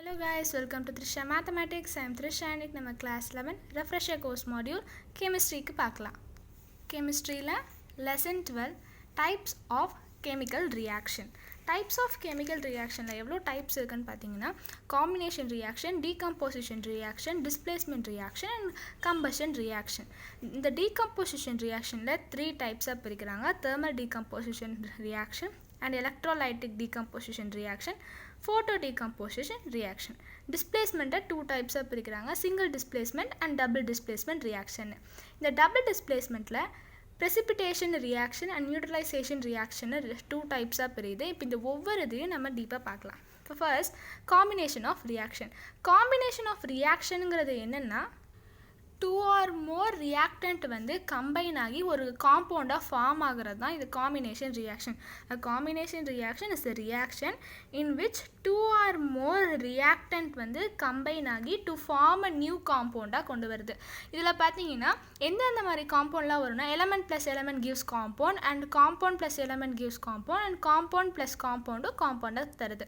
Hello guys, welcome to Thrisha Mathematics. I am Thrisha and நம்ம Class 11 Refresher Course Module Chemistryக்கு பார்க்கலாம். Chemistryல Lesson 12 Types of Chemical Reaction. Types of chemical reactionல எவ்வளோ types இருக்குன்னு பார்த்தீங்கன்னா combination reaction, decomposition reaction, displacement reaction and combustion reaction. இந்த decomposition reactionல 3 types பிரிக்கிறாங்க. Thermal decomposition reaction and electrolytic decomposition reaction, photo decomposition reaction. Displacement 2 types பிரிக்கிறாங்க. Single displacement and double displacement reaction. இந்த double displacementல precipitation reaction and neutralization reaction 2 types பிரியுது. இப்போ இந்த ஒவ்வொரு இதையும் நம்ம டீப்பாக பார்க்கலாம். இப்போ first combination of reaction. combination of reactionங்கிறது என்னென்னா 2 or more reactant வந்து combine ஆகி ஒரு காம்பவுண்டாக ஃபார்ம் ஆகிறது தான் இது combination reaction. A combination reaction is a reaction in which 2 or more reactant வந்து combine ஆகி to form a new compound கொண்டு வருது. இதில் பார்த்தீங்கன்னா எந்தெந்த மாதிரி காம்பவுண்ட்லாம் வரும்னா element plus element gives compound and compound plus element gives compound and compound plus compound தருது.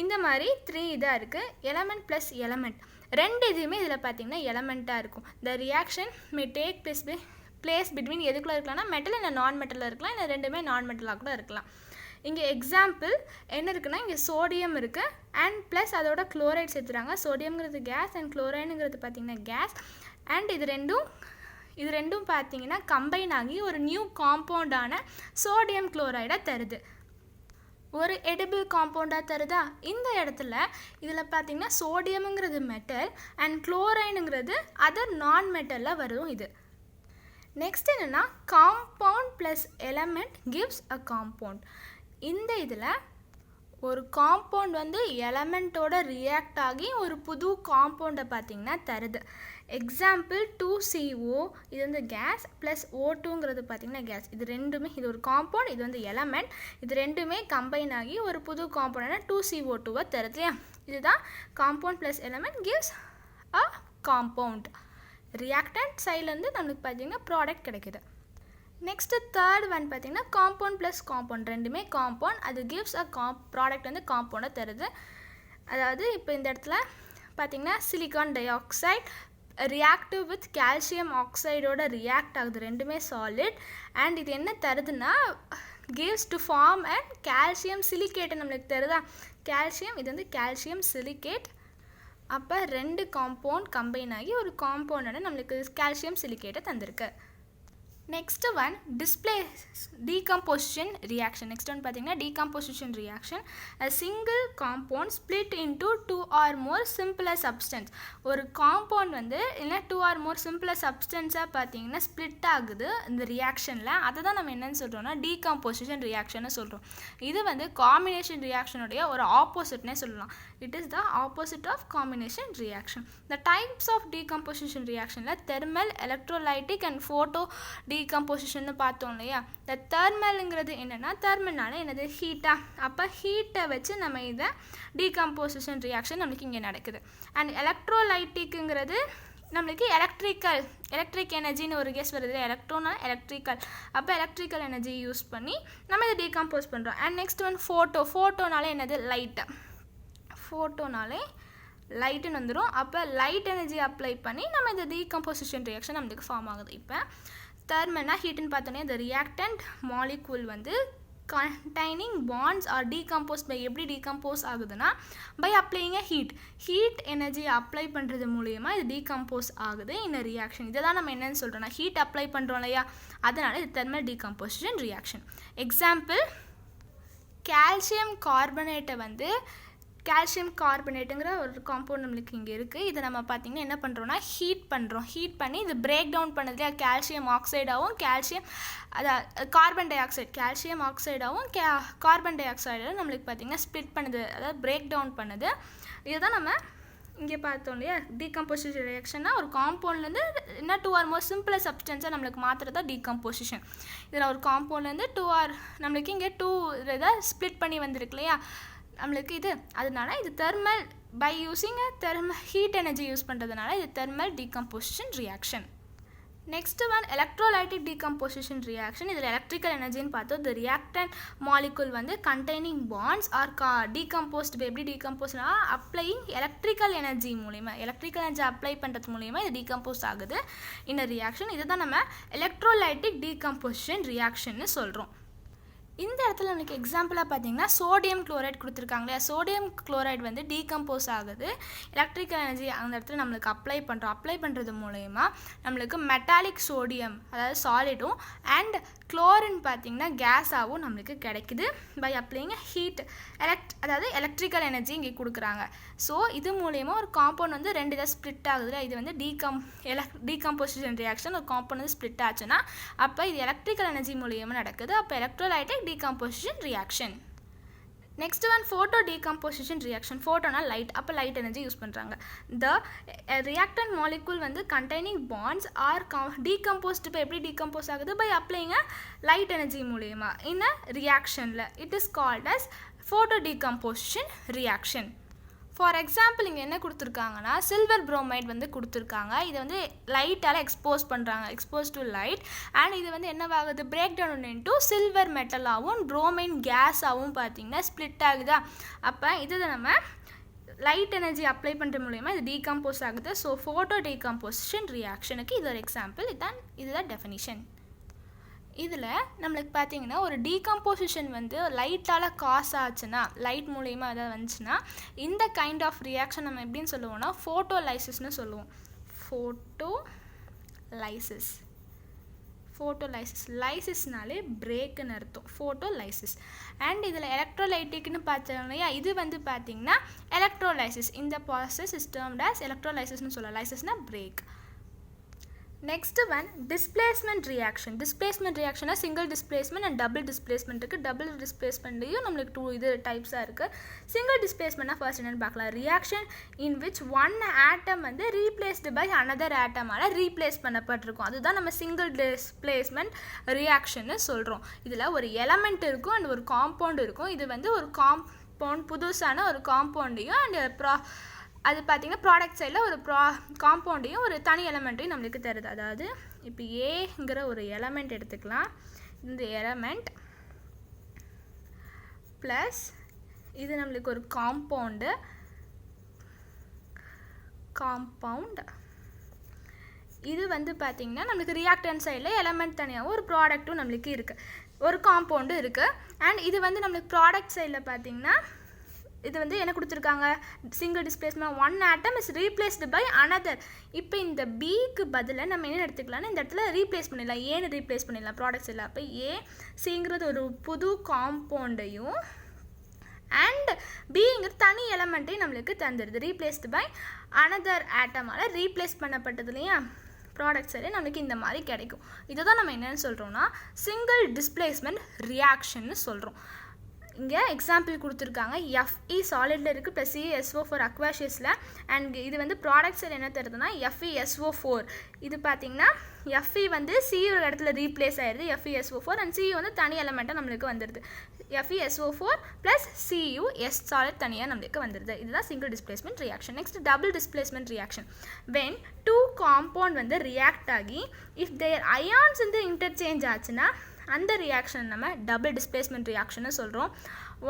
இந்த மாதிரி 3 இதாக இருக்குது. element plus element ரெண்டு இதுவுமே இதில் பார்த்தீங்கன்னா எலமெண்ட்டாக இருக்கும். The reaction may take place between எதுக்குள்ளே இருக்கலாம்னா மெட்டல் இல்லை நான் மெட்டலில் இருக்கலாம், இல்லை ரெண்டுமே நான் மெட்டலாக கூட இருக்கலாம். இங்கே எக்ஸாம்பிள் என்ன இருக்குன்னா இங்கே சோடியம் இருக்குது அண்ட் ப்ளஸ் அதோட குளோரைட் சேர்த்துறாங்க. சோடியம்ங்கிறது கேஸ் அண்ட் குளோரைடுங்கிறது பார்த்தீங்கன்னா கேஸ் அண்ட் இது ரெண்டும் பார்த்தீங்கன்னா கம்பைன் ஆகி ஒரு நியூ காம்பவுண்டான சோடியம் குளோரைடை தருது. ஒரு எடிபிள் காம்பவுண்டாக தருதா? இந்த இடத்துல இதில் பார்த்தீங்கன்னா சோடியமுங்கிறது மெட்டல் அண்ட் குளோரைனுங்கிறது அதர் நான் மெட்டலில் வரும். இது நெக்ஸ்ட் என்னென்னா compound plus element gives a compound. இந்த இதில் ஒரு காம்பவுண்ட் வந்து எலமெண்ட்டோட ரியாக்ட் ஆகி ஒரு புது காம்பவுண்டை பார்த்திங்கன்னா தருது. எக்ஸாம்பிள் 2CO இது வந்து கேஸ் ப்ளஸ் O2ங்கிறது பார்த்திங்கன்னா கேஸ். இது ரெண்டுமே இது ஒரு காம்பவுண்ட், இது வந்து எலமெண்ட். இது ரெண்டுமே கம்பைன் ஆகி ஒரு புது காம்பவுண்டான 2CO2 தருது இல்லையா? இதுதான் compound plus element gives a compound. Reactant சைட்லேருந்து நம்மளுக்கு பார்த்திங்கன்னா ப்ராடக்ட் கிடைக்குது. நெக்ஸ்ட்டு தேர்ட் ஒன் பார்த்திங்கன்னா காம்பவுண்ட் ப்ளஸ் காம்பவுண்ட் ரெண்டுமே காம்பவுண்ட், அது கிவ்ஸ் அ ப்ராடக்ட் வந்து காம்பவுண்டை தருது. அதாவது இப்போ இந்த இடத்துல பார்த்திங்கன்னா silicon dioxide reactive with calcium ஆக்சைடோட ரியாக்ட் ஆகுது, ரெண்டுமே சாலிட். அண்ட் இது என்ன தருதுன்னா gives to form and calcium சிலிக்கேட்டை நம்மளுக்கு தருதா? கால்சியம் இது வந்து கால்சியம் சிலிக்கேட். அப்போ ரெண்டு காம்பவுண்ட் கம்பைன் ஆகி ஒரு காம்பவுண்டான நம்மளுக்கு கால்சியம் சிலிக்கேட்டை தந்திருக்கு. Next one decomposition reaction. Next one பார்த்தீங்கன்னா decomposition reaction. A single compound split into 2 or more simpler substance. ஒரு காம்பவுண்ட் வந்து இல்லை 2 or more simpler substanceாக பார்த்தீங்கன்னா ஸ்ப்ளிட் ஆகுது இந்த ரியாக்ஷனில். அதை தான் நம்ம என்னென்னு சொல்கிறோம்னா decomposition reaction சொல்கிறோம். இது வந்து காம்பினேஷன் ரியாக்ஷனுடைய ஒரு ஆப்போசிட்னே சொல்லலாம். It is the opposite of combination reaction. The types of decomposition reactionல thermal, electrolytic and photo decomposition பார்த்தோம் இல்லையா? இந்த தெர்மலுங்கிறது என்னென்னா தெர்மல்னால என்னது ஹீட்டா? அப்போ ஹீட்டை வச்சு நம்ம இதை டீகம்போசிஷன் ரியாக்ஷன் நம்மளுக்கு இங்கே நடக்குது. அண்ட் எலக்ட்ரோலைட்டிக்குங்கிறது நம்மளுக்கு எலக்ட்ரிக் எனர்ஜின்னு ஒரு கேஸ் வருது. எலக்ட்ரோனா எலக்ட்ரிக்கல், அப்போ எலக்ட்ரிக்கல் எனர்ஜி யூஸ் பண்ணி நம்ம இதை டீகம்போஸ் பண்ணுறோம். அண்ட் நெக்ஸ்ட் ஒன் ஃபோட்டோனாலே என்னது லைட்டு. ஃபோட்டோனாலே லைட்டுன்னு வந்துடும். அப்போ லைட் எனர்ஜி அப்ளை பண்ணி நம்ம இந்த டீகம்போசிஷன் ரியாக்ஷன் நம்மளுக்கு ஃபார்ம் ஆகுது. இப்போ தெர்மல்னா ஹீட்டுன்னு பார்த்தோன்னே இந்த ரியாக்டன்ட் மாலிகூல் வந்து containing bonds are decomposed by எப்படி டீகம்போஸ் ஆகுதுன்னா by applying a heat energy apply பண்ணுறது மூலயமா இது டீகம்போஸ் ஆகுது இந்த ரியாக்ஷன். இதை தான் நம்ம என்னென்னு சொல்கிறோம்னா ஹீட் அப்ளை பண்ணுறோம் இல்லையா? அதனால் இது thermal decomposition reaction. Example calcium கார்பனேட்டை வந்து கால்சியம் கார்பனேட்டுங்கிற ஒரு காம்பவுண்ட் நம்மளுக்கு இங்கே இருக்குது. இதை நம்ம பார்த்திங்கன்னா என்ன பண்ணுறோன்னா ஹீட் பண்ணி இது பிரேக் டவுன் பண்ணதுலையா கால்சியம் ஆக்சைடாகவும் கார்பன் டை ஆக்சைடு கால்சியம் ஆக்சைடாகவும் கார்பன் டை ஆக்சைடும் நம்மளுக்கு பார்த்திங்கன்னா ஸ்ப்ளிட் பண்ணுது, அதாவது பிரேக் டவுன் பண்ணுது. இதுதான் நம்ம இங்கே பார்த்தோம் இல்லையா? டீகம்போசிஷன் ரியாக்ஷன்னா ஒரு காம்பவுண்ட்லேருந்து என்ன 2 or more சிம்பிளர் சப்ஸ்டன்ஸாக நம்மளுக்கு மாற்றுறதா டீகம்போசிஷன். இதில் ஒரு காம்பவுண்ட்லேருந்து 2 or நம்மளுக்கு இங்கே 2 இதை ஸ்ப்ளிட் பண்ணி வந்திருக்கு இல்லையா நம்மளுக்கு இது? அதனால இது thermal by using heat energy use பண்ணுறதுனால இது thermal decomposition reaction. Next one, electrolytic decomposition reaction. This is electrical energy in path. The reactant molecule வந்து containing bonds are decomposed. எப்படி decompose applying electrical energy மூலமா electrical energy apply பண்றது மூலமா இது decompose ஆகுது in a reaction. இதுதான் நம்ம electrolytic decomposition reaction னு சொல்றோம். இந்த இடத்துல நமக்கு எக்ஸாம்பிளாக பார்த்தீங்கன்னா சோடியம் குளோரைட் கொடுத்துருக்காங்க இல்லையா. சோடியம் குளோரைட் வந்து டீகம்போஸ் ஆகுது. எலக்ட்ரிக்கல் எனர்ஜி அந்த இடத்துல நம்மளுக்கு அப்ளை பண்ணுறது மூலயமா நம்மளுக்கு மெட்டாலிக் சோடியம் அதாவது சாலிடும் அண்ட் குளோரின் பார்த்திங்கன்னா கேஸாகவும் நம்மளுக்கு கிடைக்குது பை அப்ளைங்க ஹீட் அதாவது எலக்ட்ரிக்கல் எனர்ஜி இங்கே கொடுக்குறாங்க. ஸோ இது மூலயமா ஒரு காம்பவுண்ட் வந்து ரெண்டு இதாக ஸ்ப்ளிட் ஆகுதுல. இது வந்து டீகம்போசிஷன் ரியாக்ஷன் ஒரு காம்பவுண்ட் வந்து ஸ்ப்ளிட் ஆச்சுன்னா அப்போ இது எலக்ட்ரிக்கல் எனர்ஜி மூலியமாக நடக்குது. அப்போ electrolytic decomposition reaction. Next one, photo decomposition reaction. Photo na light, அப்போ light energy யூஸ் பண்ணுறாங்க. The reactant molecule வந்து containing bonds are decomposed. இப்போ எப்படி decompose ஆகுது? By applying a light energy மூலமா in a reactionல. It is called as photo decomposition reaction. For example இங்கே என்ன கொடுத்துருக்காங்கன்னா சில்வர் புரோமைட் வந்து கொடுத்துருக்காங்க. இதை வந்து லைட்டால் எக்ஸ்போஸ் பண்ணுறாங்க, எக்ஸ்போஸ் டு லைட். அண்ட் இது வந்து என்னவாகுது, பிரேக் டவுன் இன்ட்டு சில்வர் மெட்டலாகவும் புரோமைன் கேஸாகவும் பார்த்தீங்கன்னா ஸ்ப்ளிட் ஆகுதா. அப்போ இதை நம்ம லைட் எனர்ஜி அப்ளை பண்ணுற மூலயமா இது டீகம்போஸ் ஆகுது. ஸோ ஃபோட்டோ டீகம்போசிஷன் ரியாக்ஷனுக்கு இது ஒரு எக்ஸாம்பிள். இதுதான் டெஃபினிஷன். இதில் நம்மளுக்கு பார்த்தீங்கன்னா ஒரு டீகம்போசிஷன் வந்து லைட்டால் காஸ் ஆச்சுன்னா, லைட் மூலயமா எதாவது வந்துச்சுன்னா இந்த கைண்ட் ஆஃப் ரியாக்ஷன் நம்ம எப்படின்னு சொல்லுவோம்னா ஃபோட்டோலைசிஸ்னு சொல்லுவோம். ஃபோட்டோலைசிஸ் லைசிஸ்னாலே பிரேக்குன்னு அர்த்தம், ஃபோட்டோலைசிஸ். அண்ட் இதில் எலக்ட்ரோலைட்டிக்னு பார்த்தோம்னா இது வந்து பார்த்திங்கன்னா எலக்ட்ரோலைசிஸ். இந்த ப்ராசஸ் இஸ் டெர்ம்ட் as எலக்ட்ரோலைசிஸ்னு சொல்லலாம். லைசிஸ்னா break. Next one, displacement reaction. Displacement reaction single displacement and double displacement இருக்கு. double displacementலையும் நம்மளுக்கு two டைப்ஸாக இருக்குது. single displacementனா ஃபர்ஸ்ட் என்னென்னு பார்க்கலாம். reaction in which one atom வந்து replaced by another atomஆல் ரீப்ளேஸ் பண்ணப்பட்டிருக்கும். அதுதான் நம்ம single displacement reactionனு சொல்கிறோம். இதில் ஒரு எலமெண்ட் இருக்கும் அண்ட் ஒரு காம்பவுண்ட் இருக்கும். இது வந்து ஒரு காம்பவுண்ட், புதுசான ஒரு காம்பவுண்டையும் அண்ட் அது பார்த்திங்கன்னா ப்ராடக்ட் சைடில் ஒரு காம்பவுண்டையும் ஒரு தனி எலமெண்ட்டையும் நம்மளுக்கு தருது. அதாவது இப்போ ஏங்கிற ஒரு எலமெண்ட் எடுத்துக்கலாம். இந்த எலமெண்ட் ப்ளஸ் இது நம்மளுக்கு ஒரு காம்பவுண்ட் இது வந்து பார்த்திங்கன்னா நம்மளுக்கு ரியாக்டன்ட் சைடில் எலமெண்ட் தனியாகவும் ஒரு ப்ராடக்ட்டும் நம்மளுக்கு இருக்குது, ஒரு காம்பவுண்டும் இருக்குது. அண்ட் இது வந்து நம்மளுக்கு ப்ராடக்ட் சைடில் பார்த்திங்கன்னா இது வந்து என்ன கொடுத்துருக்காங்க, single displacement one atom is replaced by another. இப்போ இந்த பிக்கு பதிலாக நம்ம என்ன எடுத்துக்கலாம்னா இந்த இடத்துல ரீப்ளேஸ் பண்ணிடலாம், ஏன்னு ரீப்ளேஸ் பண்ணிடலாம் ப்ராடக்ட்ஸ் இல்லை. அப்போ சிங்கிறது ஒரு புது காம்பவுண்டையும் அண்ட் பிங்கிறது தனி எலமெண்ட்டையும் நம்மளுக்கு தந்துடுது. ரீப்ளேஸ்டு பை அனதர் ஆட்டமால் ரீப்ளேஸ் பண்ணப்பட்டதுலையா ப்ராடக்ட் சைடு நம்மளுக்கு இந்த மாதிரி கிடைக்கும். இதை தான் நம்ம என்னென்னு சொல்கிறோம்னா சிங்கிள் டிஸ்பிளேஸ்மெண்ட் ரியாக்ஷன்னு சொல்கிறோம். இங்கே எக்ஸாம்பிள் கொடுத்துருக்காங்க. Fe சாலிடில் இருக்குது ப்ளஸ் CSO4 அக்வாஷியஸில். அண்ட் இது வந்து ப்ராடக்ட் சைடு என்ன தருதுன்னா FeSO4. இது பார்த்திங்கன்னா Fe வந்து C ஒரு இடத்துல ரீப்ளேஸ் ஆயிடுது, FeSO4 அண்ட் C வந்து தனி எலமெண்ட்டாக நம்மளுக்கு வந்துடுது. FeSO4 ப்ளஸ் CuS சாலிட் தனியாக நம்மளுக்கு வந்துடுது. இதுதான் single displacement reaction. Next double displacement reaction. When two compound வந்து ரியாக்ட் ஆகி இஃப் தேர் அயான்ஸ் வந்து இன்டர்சேஞ்ச் ஆச்சுன்னா அந்த ரியாக்ஷன் நம்ம டபுள் டிஸ்பிளேஸ்மெண்ட் ரியாக்ஷன்னு சொல்கிறோம்.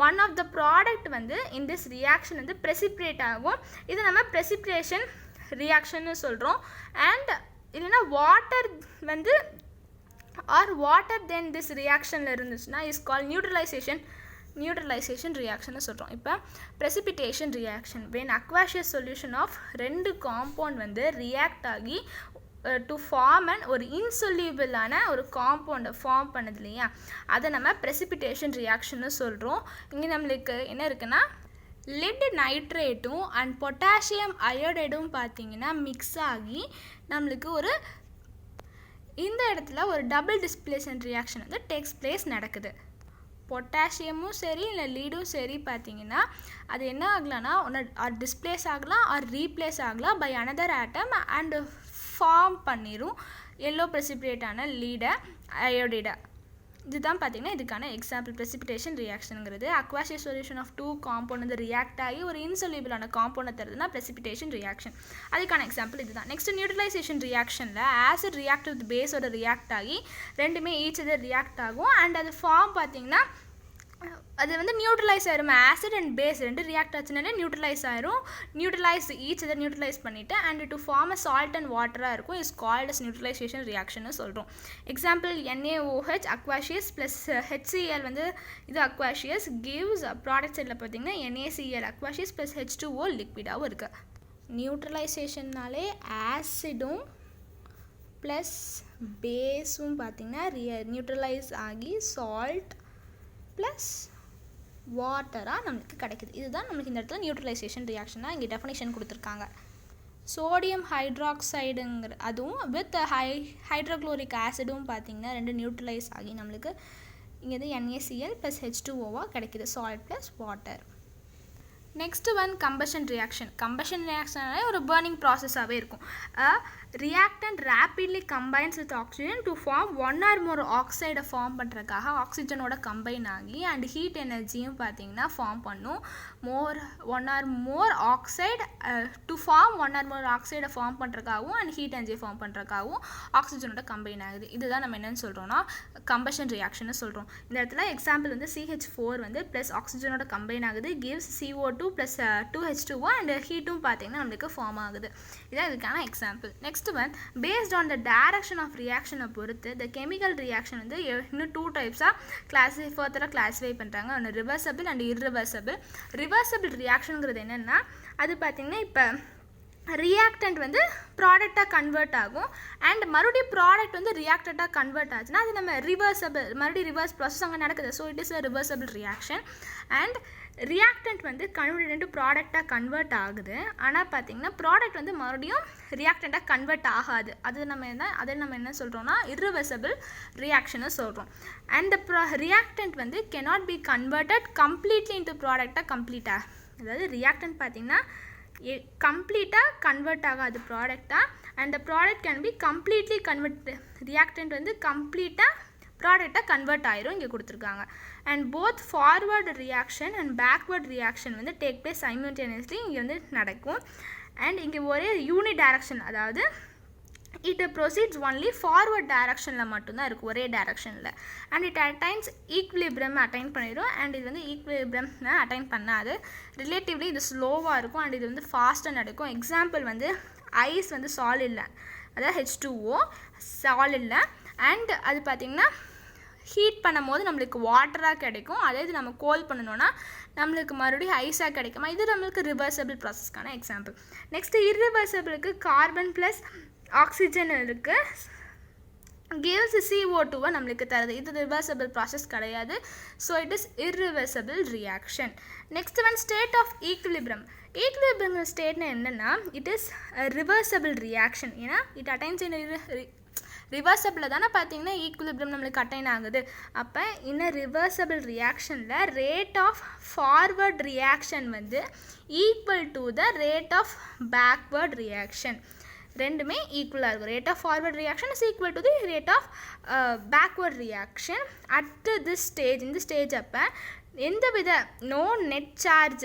ஒன் ஆஃப் த ப்ராடக்ட் வந்து இன் திஸ் ரியாக்ஷன் வந்து ப்ரெசிபிரேட் ஆகும். இது நம்ம ப்ரெசிபிரேஷன் ரியாக்ஷன்னு சொல்கிறோம். அண்ட் இல்லைன்னா வாட்டர் வந்து வாட்டர் தென் திஸ் ரியாக்ஷனில் இருந்துச்சுன்னா இஸ் கால் நியூட்ரலைசேஷன் ரியாக்ஷன்னு சொல்கிறோம். இப்போ precipitation reaction when aqueous solution of ரெண்டு காம்பவுண்ட் வந்து ரியாக்ட் ஆகி டு ஃபார்ம் அண்ட் ஒரு இன்சொல்யூபிளான ஒரு காம்பவுண்டை ஃபார்ம் பண்ணது இல்லையா, அதை நம்ம ப்ரெசிபிட்டேஷன் ரியாக்ஷன்னு சொல்கிறோம். இங்கே நம்மளுக்கு என்ன இருக்குன்னா லெட் நைட்ரேட்டும் அண்ட் பொட்டாசியம் அயோடைடும் பார்த்திங்கன்னா மிக்ஸ் ஆகி நம்மளுக்கு ஒரு இந்த இடத்துல ஒரு டபுள் டிஸ்பிளேஸ்மெண்ட் ரியாக்ஷன் வந்து டேக்ஸ் பிளேஸ் நடக்குது. பொட்டாசியமும் சரி இல்லை லீடும் சரி பார்த்திங்கன்னா அது என்ன ஆகலாம்னா ஒன்று டிஸ்பிளேஸ் ஆகலாம் ஆர் ரீப்ளேஸ் ஆகலாம் by another atom and form பண்ணிடும் எல்லோ ப்ரெசிபிரேட்டான லீடை அயோடைடை. இதுதான் பார்த்தீங்கன்னா இதுக்கான எக்ஸாம்பிள் precipitation reactionங்கிறது aqueous solution of two compound வந்து ரியாக்ட் ஆகி ஒரு இன்சொல்யூபிளான காம்பவுண்ட் தருதுன்னா precipitation reaction. அதுக்கான எக்ஸாம்பிள் இதுதான். நெக்ஸ்ட் நியூட்ரலைசேஷன் ரியாக்ஷனில் ஆசிட் ரியாக்ட் வித் பேஸோட ரியாக்ட் ஆகி ரெண்டுமே ஈச் அதர் ரியாக்ட் ஆகும் அண்ட் அது ஃபார்ம் பார்த்தீங்கன்னா அது வந்து நியூட்ரலைஸ் ஆயிரும். ஆசிட் அண்ட் பேஸ் ரெண்டு ரியாக்ட் ஆச்சுனாலே நியூட்ரலைஸ் ஆயிரும். நியூட்ரலைஸ் ஈச் அதை நியூட்ரலைஸ் பண்ணிவிட்டு and to form a salt and வாட்டராக இருக்கும். Is called as neutralization reaction சொல்கிறோம். Example NaOH aqueous plus HCl வந்து இது அக்வாஷியஸ் கிவ்ஸ் ப்ராடக்ட் சைடில் பார்த்தீங்கன்னா NaCl அக்வாஷியஸ் ப்ளஸ் H2O லிக்விடாகவும் இருக்குது. நியூட்ரலைசேஷன்னாலே ஆசிடும் ப்ளஸ் பேஸும் பார்த்திங்கன்னா நியூட்ரலைஸ் ஆகி சால்ட் ப்ளஸ் வாட்டராக நம்மளுக்கு கிடைக்குது. இதுதான் நம்மளுக்கு இந்த இடத்துல நியூட்ரலைசேஷன் ரியாக்ஷனாக இங்கே டெஃபினேஷன் கொடுத்துருக்காங்க. சோடியம் ஹைட்ராக்சைடுங்கிற அதுவும் வித் ஹைட்ரோக்ளோரிக் ஆசிடும் பார்த்திங்கன்னா ரெண்டு நியூட்ரலைஸ் ஆகி நம்மளுக்கு இங்கே இது NaCl ப்ளஸ் H2Oவாக கிடைக்குது salt plus water. Next one combustion reaction. Combustion ரியாக்ஷனாலே ஒரு பர்னிங் ப்ராசஸாகவே இருக்கும். Reactant rapidly combines with oxygen to form one or more ஆக்சைடை ஃபார்ம் பண்ணுறதுக்காக ஆக்சிஜனோட கம்பைன் ஆகி அண்ட் ஹீட் எனர்ஜியும் பார்த்தீங்கன்னா ஃபார்ம் பண்ணும். One or more oxide to form one or more ஆக்சைடை ஃபார்ம் பண்ணுறதுக்காகவும் அண்ட் ஹீட் எனர்ஜியை ஃபார்ம் பண்ணுறதுக்காகவும் ஆக்சிஜனோட கம்பைன் ஆகுது. இதுதான் நம்ம என்னென்னு சொல்கிறோம்னா கம்பஷன் ரியாக்ஷன் சொல்கிறோம். இந்த இடத்துல எக்ஸாம்பிள் வந்து CH4 வந்து ப்ளஸ் ஆக்சிஜனோட கம்பைன் ஆகுது gives CO2 plus 2H2O and ஹீட்டும் பார்த்தீங்கன்னா நம்மளுக்கு ஃபார்ம் ஆகுது. இதான் இதுக்கான example. Next one based on the direction of ரியாக்ஷனை பொறுத்து த கெமிக்கல் ரியாக்ஷன் வந்து இன்னும் 2 டைப்ஸாக ஃபர்தராக கிளாஸிஃபை பண்ணுறாங்க. ஒன்று ரிவர்சபிள் அண்ட் இர்ரிவர்சபிள். ரிவர்சபிள் ரியாக்ஷனுங்கிறது என்னென்னா அது பார்த்திங்கன்னா இப்போ ரியாக்டன்ட் வந்து ப்ராடக்டாக கன்வெர்ட் ஆகும் அண்ட் மறுபடியும் ப்ராடக்ட் வந்து ரியாக்டண்ட்டாக கன்வெர்ட் ஆச்சுன்னா அது நம்ம ரிவர்சபிள் மறுபடியும் ரிவர்ஸ் ப்ராசஸ் அங்கே நடக்குது. So it is a reversible reaction. And reactant வந்து கன்வெர்ட் ப்ராடக்டாக கன்வெர்ட் ஆகுது. ஆனால் பார்த்திங்கன்னா ப்ராடக்ட் வந்து மறுபடியும் ரியாக்டண்ட்டாக கன்வெர்ட் ஆகாது. அதை நம்ம என்ன சொல்கிறோம்னா இர்ரிவர்சபிள் ரியாக்ஷனை சொல்கிறோம். அண்ட் ரியாக்டன்ட் வந்து cannot be converted completely into ப்ராடக்டாக கம்ப்ளீட்டாக. அதாவது ரியாக்டன்ட் பார்த்திங்கன்னா கம்ப்ளீட்டாக கன்வெர்ட் ஆகாது ப்ராடக்டாக and the product can be completely convert. Reactant வந்து கம்ப்ளீட்டாக ப்ராடக்டாக கன்வெர்ட் ஆயிரும் இங்கே கொடுத்துருக்காங்க. And both forward reaction and backward reaction வந்து டேக் பிளேஸ் சைமல்டேனியஸ்லி இங்கே வந்து நடக்கும். அண்ட் இங்கே ஒரே யூனி டைரக்ஷன் அதாவது it proceeds only forward directionல மட்டும்தான் இருக்கும் ஒரே டைரக்ஷனில். And it attains equilibrium attain பண்ணிடும். அண்ட் இது வந்து ஈக்விலிபிரியம் அட்டைன் பண்ணாது. ரிலேட்டிவ்லி இது ஸ்லோவாக இருக்கும் அண்ட் இது வந்து ஃபாஸ்ட்டாக நடக்கும். எக்ஸாம்பிள் வந்து ஐஸ் வந்து சாலிடில் அதாவது H2O சாலிடில் அண்ட் அது பார்த்திங்கன்னா ஹீட் பண்ணும் போது நம்மளுக்கு வாட்டராக கிடைக்கும். அதே இது நம்ம கோல் பண்ணணும்னா நம்மளுக்கு மறுபடியும் ஐஸாக கிடைக்குமா. இது நம்மளுக்கு ரிவர்சபிள் ப்ராசஸ்க்கான எக்ஸாம்பிள். நெக்ஸ்ட்டு இர்ரிவர்சபிளுக்கு கார்பன் ப்ளஸ் ஆக்சிஜன் இருக்குது கிவ்ஸ் CO2 நம்மளுக்கு தருது. இது ரிவர்சபிள் ப்ராசஸ் கிடையாது. So it is irreversible reaction. Next one state of equilibrium. Equilibrium ஸ்டேட்னா என்னென்னா இட் இஸ் ரிவர்சபிள் ரியாக்ஷன். ஏன்னா இட் அட்டைன்ஸ் இன் ரிவர்சபிளில் தானே பார்த்தீங்கன்னா ஈக்விலிபிரியம் நம்மளுக்கு அட்டைன் ஆகுது. அப்போ இன்னும் ரிவர்சபிள் ரியாக்ஷனில் ரேட் ஆஃப் ஃபார்வர்ட் ரியாக்ஷன் வந்து equal to the rate of backward reaction. ரெண்டுமே ஈக்குவலாக இருக்கும். Rate of forward reaction is equal to the rate of backward reaction at this stage. இந்த ஸ்டேஜ் அப்போ எந்த வித no net charge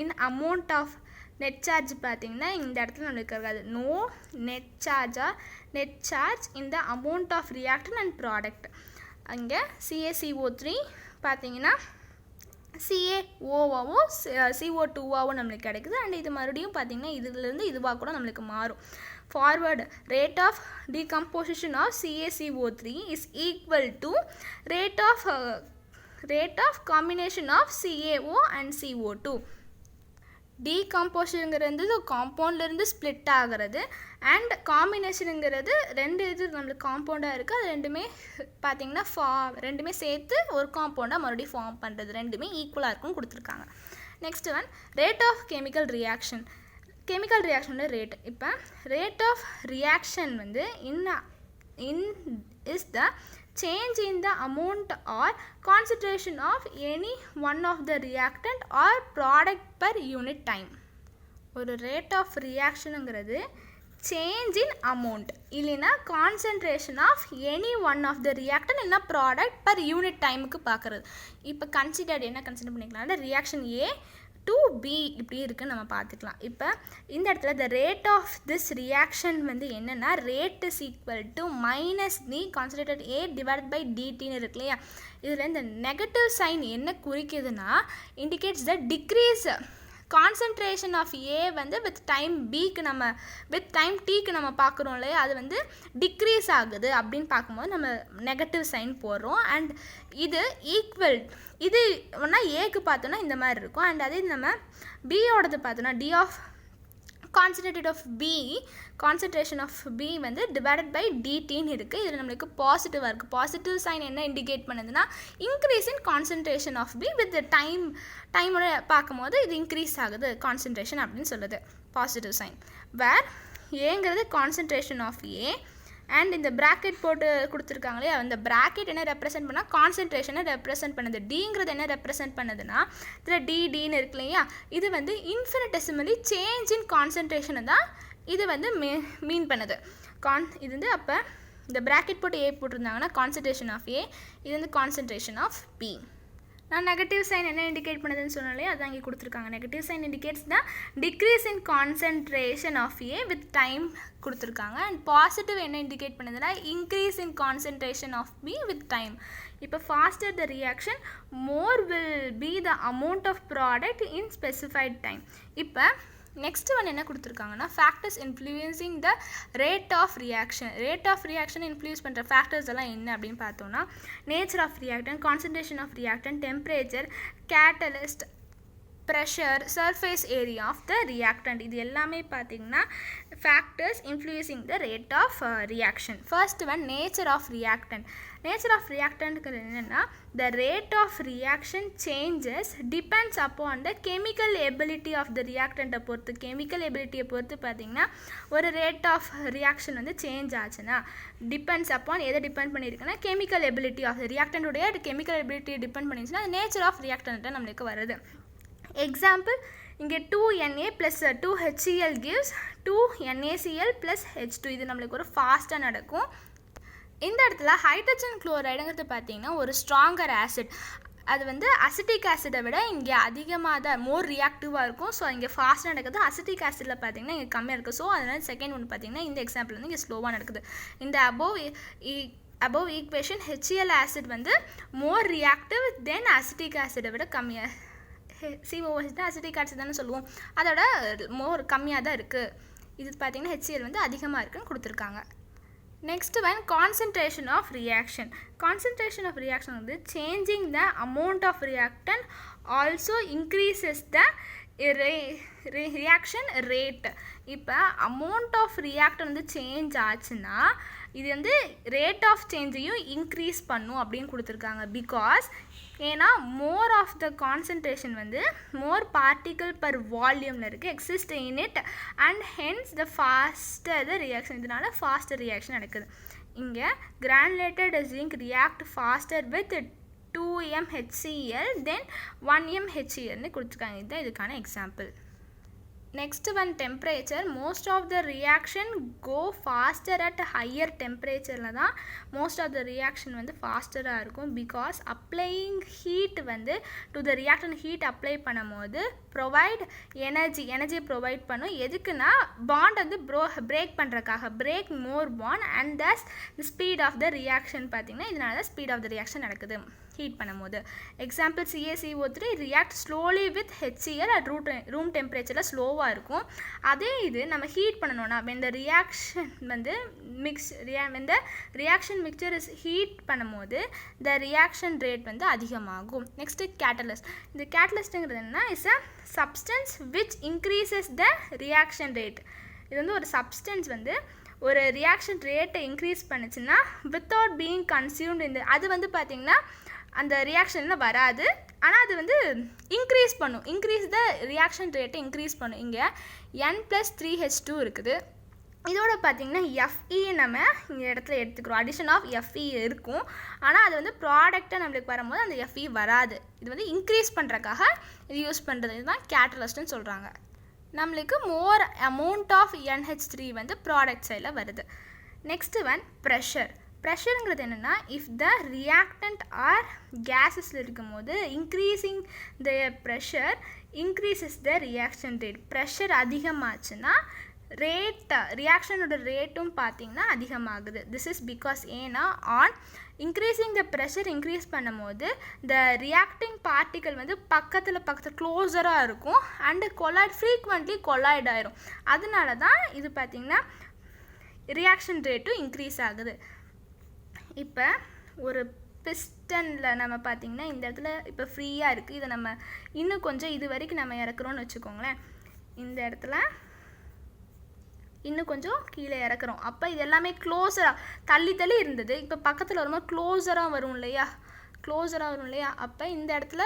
in amount of net charge பார்த்திங்கன்னா இந்த இடத்துல நம்மளுக்கு இருக்காது. No net charge in the amount of reactant and product. அங்கே CaCO3 பார்த்திங்கன்னா CaOவாகவும் CO2வாகவும் நம்மளுக்கு கிடைக்குது. அண்ட் இது மறுபடியும் பார்த்திங்கன்னா இதுலேருந்து இதுவாக கூட நம்மளுக்கு மாறும். Forward rate of decomposition of CaCO3 is equal to rate of combination of CaO and CO2. டீகம்போஷனுங்கிறது காம்பவுண்ட்லேருந்து ஸ்ப்ளிட் ஆகிறது அண்ட் காம்பினேஷனுங்கிறது ரெண்டு இது நம்மளுக்கு காம்பவுண்டாக இருக்குது. அது ரெண்டுமே பார்த்திங்கன்னா ரெண்டுமே சேர்த்து ஒரு காம்பவுண்டாக மறுபடியும் ஃபார்ம் பண்ணுறது. ரெண்டுமே ஈக்குவலாக இருக்குன்னு கொடுத்துருக்காங்க. Next one rate of chemical reaction. Chemical ரியாக்ஷனோட ரேட். இப்போ ரேட் ஆஃப் ரியாக்ஷன் வந்து is the change in the amount or concentration of any one of the reactant or product per unit time. ஒரு rate of ரியாக்ஷனுங்கிறது change in amount இல்லைனா concentration of any one of the reactant in a product per unit timeக்கு பார்க்குறது. இப்போ consider என்ன consider பண்ணிக்கலாம்னா reaction A to B இப்படி இருக்குன்னு நம்ம பார்த்துக்கலாம். இப்போ இந்த இடத்துல the rate of this reaction வந்து என்னென்னா rate is equal to minus the concentrated A divided by dt இருக்கு இல்லையா. இதில் இந்த நெகட்டிவ் சைன் என்ன குறிக்குதுன்னா indicates the decrease concentration of A வந்து with time Bக்கு நம்ம with time Tக்கு நம்ம பார்க்குறோம் இல்லையா, அது வந்து டிக்ரீஸ் ஆகுது அப்படின்னு பார்க்கும்போது நம்ம நெகட்டிவ் சைன் போடுறோம். அண்ட் இது ஈக்குவல் இது ஒன்றா ஏக்கு பார்த்தோன்னா இந்த மாதிரி இருக்கும். அண்ட் அதே நம்ம பியோடது பார்த்தோன்னா d of concentration of B வந்து டிவைடட் பை டிடின்னு இருக்குது. இதில் நம்மளுக்கு பாசிட்டிவாக இருக்குது. பாசிட்டிவ் சைன் என்ன இண்டிகேட் பண்ணுதுன்னா increase in concentration of B with டைமோட பார்க்கும்போது இது இன்க்ரீஸ் ஆகுது கான்சன்ட்ரேஷன் அப்படின்னு சொல்லுது பாசிட்டிவ் சைன். வேர் ஏங்கிறது கான்சன்ட்ரேஷன் ஆஃப் ஏ அண்ட் இந்த ப்ராக்கெட் போட்டு கொடுத்துருக்காங்களே அந்த ப்ராக்கெட் என்ன ரெப்ரசென்ட் பண்ணால் கான்சன்ட்ரேஷனை ரெப்ரசென்ட் பண்ணுது. டிங்கிறது என்ன ரெப்ரசென்ட் பண்ணுதுன்னா இதில் டின்னு இருக்கு இல்லையா, இது வந்து இன்ஃபினிட்டெசிமலி சேஞ்ச் இன் கான்சன்ட்ரேஷனை தான் இது வந்து மீன் பண்ணுது. இது வந்து அப்போ இந்த ப்ராக்கெட் போட்டு ஏ போட்டிருந்தாங்கன்னா கான்சன்ட்ரேஷன் ஆஃப் ஏ, இது வந்து கான்சன்ட்ரேஷன் ஆஃப் பி. நான் நெகட்டிவ் சைன் என்ன இண்டிகேட் பண்ணுதுன்னு சொன்னாலே அதான் இங்கே கொடுத்துருக்காங்க. Negative sign indicates the decrease in concentration of A with time கொடுத்துருக்காங்க. அண்ட் பாசிட்டிவ் என்ன இண்டிகேட் பண்ணுதுன்னா increase in concentration of B with time. இப்போ faster the reaction more will be the amount of product in specified time. இப்போ next one என்ன கொடுத்துருக்காங்கன்னா factors influencing the rate of reaction influence பண்ணுற factors எல்லாம் என்ன அப்படின்னு பார்த்தோம்னா nature of reactant, concentration of reactant, temperature, catalyst, pressure, surface area of the reactant. இது எல்லாமே பார்த்திங்கன்னா factors influencing the rate of reaction. First one nature of reactant. Nature of ரியாக்டன்ட்ங்கிறது என்னென்னா the rate of reaction changes depends upon the chemical ability of the ரியாக்டண்ட்டை பொறுத்து. Chemical எபிலிட்டியை பொறுத்து பார்த்திங்கன்னா ஒரு ரேட் ஆஃப் ரியாக்ஷன் வந்து சேஞ்ச் ஆச்சுன்னா டிபெண்ட்ஸ் அப்பான் எதை டிபெண்ட் பண்ணியிருக்குன்னா chemical ability of the ரியாக்டண்ட்டுடைய chemical எபிலிட்டியை depend பண்ணிச்சுன்னா அது நேச்சர் ஆஃப் ரியாக்டன்ட்டை நம்மளுக்கு வருது. எக்ஸாம்பிள் இங்கே 2Na + 2HCl gives 2NaCl + H2. இது நம்மளுக்கு ஒரு ஃபாஸ்ட்டாக நடக்கும். இந்த இடத்துல ஹைட்ரஜன் குளோரைடுங்கிறது பார்த்திங்கன்னா ஒரு ஸ்ட்ராங்கர் ஆசிட். அது வந்து அசிட்டிக் ஆசிடை விட இங்கே அதிகமாக தான் மோர் ரியாக்டிவாக இருக்கும். ஸோ இங்கே ஃபாஸ்ட்டாக நடக்குது. அசிட்டிக் ஆசிடில் பார்த்திங்கன்னா இங்கே கம்மியாக இருக்குது. ஸோ அதனால் செகண்ட் ஒன்று பார்த்திங்கன்னா இந்த எக்ஸாம்பிள் வந்து இங்கே ஸ்லோவாக நடக்குது. இந்த above ஈக்குவேஷன் HCl ஆசிட் வந்து மோர் ரியாக்டிவ் தென் அசிட்டிக் ஆசிடை விட கம்மியாக COH தான் அசிட்டிக் ஆசிட் தானே சொல்லுவோம், அதோட மோர் கம்மியாக தான் இருக்குது. இது பார்த்திங்கன்னா HCl வந்து அதிகமாக இருக்குன்னு கொடுத்துருக்காங்க. Next one concentration of reaction. Concentration of reaction வந்து changing the amount of reactant also increases the reaction rate. இப்போ அமௌண்ட் ஆஃப் ரியாக்டன் வந்து சேஞ்ச் ஆச்சுன்னா இது வந்து ரேட் ஆஃப் சேஞ்சையும் இன்க்ரீஸ் பண்ணும் அப்படின்னு கொடுத்துருக்காங்க. பிகாஸ் ஏன்னா மோர் ஆஃப் த கான்சன்ட்ரேஷன் வந்து மோர் பார்ட்டிக்கல் பர் வால்யூமில் இருக்குது exist in it and hence the faster the reaction. இதனால ஃபாஸ்டர் ரியாக்ஷன் நடக்குது. இங்கே granulated zinc react faster with 2mHCl then 1mHClன்னு கொடுத்துருக்காங்க. இதுதான் இதுக்கான example. Next one temperature. Most of the reaction go faster at higher temperature தான் most of the reaction வந்து faster-ஆ இருக்கும். because applying heat வந்து to the reactant heat apply பண்ணும்போது provide energy provide பண்ணும். எதுக்குன்னா bond வந்து break பண்ணுறதுக்காக break more bond and thus the speed of the reaction பார்த்திங்கன்னா இதனால தான் speed of the reaction நடக்குது ஹீட் பண்ணும்போது. Example CaCO3 react slowly with HCl at room டெம்பரேச்சரில் ஸ்லோவாக இருக்கும். அதே இது நம்ம ஹீட் பண்ணணும்னா when the reaction வந்து when the reaction mixture is heat பண்ணும்போது the reaction rate வந்து அதிகமாகும். Next catalyst. இந்த கேட்டலிஸ்ட்டுங்கிறது என்ன is a substance which increases the reaction rate. இது வந்து ஒரு சப்ஸ்டன்ஸ் வந்து ஒரு ரியாக்ஷன் ரேட்டை இன்க்ரீஸ் பண்ணுச்சுன்னா வித்தவுட் பீயிங் கன்சியூம்டு இந்த அது வந்து பார்த்திங்கன்னா அந்த ரியாக்ஷனில் வராது, ஆனால் அது வந்து இன்க்ரீஸ் பண்ணும். இன்க்ரீஸ் த ரியாக்ஷன் ரேட்டை இன்க்ரீஸ் பண்ணும். இங்கே N+3H2 இருக்குது. இதோட பார்த்திங்கன்னா FE நம்ம இந்த இடத்துல எடுத்துக்கிறோம். அடிஷன் ஆஃப் FE இருக்கும், ஆனால் அது வந்து ப்ராடக்டாக நம்மளுக்கு வரும்போது அந்த FE வராது. இது வந்து இன்க்ரீஸ் பண்ணுறதுக்காக இது யூஸ் பண்ணுறது. இதுதான் கேட்டலிஸ்ட்னு சொல்கிறாங்க. நம்மளுக்கு மோர் அமௌண்ட் ஆஃப் NH3 வந்து ப்ராடக்ட் சைடில் வருது. Next one pressure. ப்ரெஷருங்கிறது என்னென்னா, இஃப் த ரியாக்டன்ட் ஆர் கேஸஸில் இருக்கும்போது increasing the pressure increases the reaction rate. Pressure அதிகமாச்சுன்னா ரியாக்ஷனோட ரேட்டும் பார்த்திங்கன்னா அதிகமாகுது. திஸ் இஸ் பிகாஸ் ஏன்னா on increasing the pressure increase பண்ணும்போது த ரியாக்டிங் பார்ட்டிக்கல் வந்து பக்கத்தில் க்ளோஸராக இருக்கும் அண்டு ஃப்ரீக்வெண்ட்லி கொலாய்ட் ஆயிரும். அதனால தான் இது பார்த்திங்கன்னா ரியாக்ஷன் ரேட்டும் இன்க்ரீஸ் ஆகுது. இப்போ ஒரு பிஸ்டனில் நம்ம பார்த்திங்கன்னா இந்த இடத்துல இப்போ ஃப்ரீயாக இருக்குது. இதை நம்ம இன்னும் கொஞ்சம் இது வரைக்கும் நம்ம இறக்குறோன்னு வச்சுக்கோங்களேன். இந்த இடத்துல இன்னும் கொஞ்சம் கீழே இறக்குறோம். அப்போ இது எல்லாமே க்ளோஸராக தள்ளி இருந்தது. இப்போ பக்கத்தில் வரும்போது க்ளோஸராக வரும் இல்லையா. அப்போ இந்த இடத்துல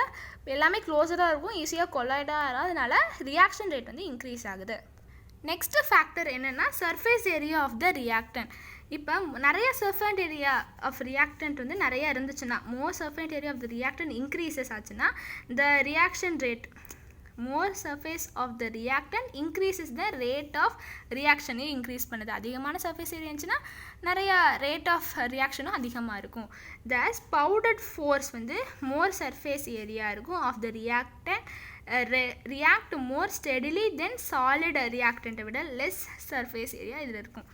எல்லாமே க்ளோஸராக இருக்கும், ஈஸியாக கொலாய்டாக ஆகும். அதனால ரியாக்ஷன் ரேட் வந்து இன்க்ரீஸ் ஆகுது. நெக்ஸ்ட் ஃபேக்டர் என்னென்னா surface area of the reactant. இப்போ நிறைய சர்ஃபேஸ் ஏரியா ஆஃப் ரியாக்டன்ட் வந்து நிறையா இருந்துச்சுன்னா, more surface area of the reactant increases ஆச்சுன்னா the reaction rate more surface of the reactant increases the rate of reaction increase பண்ணுது. அதிகமான surface area இருந்துச்சுன்னா நிறைய rate of reaction அதிகமாக இருக்கும். thus powdered force வந்து more surface area இருக்கும் of the reactant react more steadily than solid reactant விட less surface area இதில் இருக்கும்.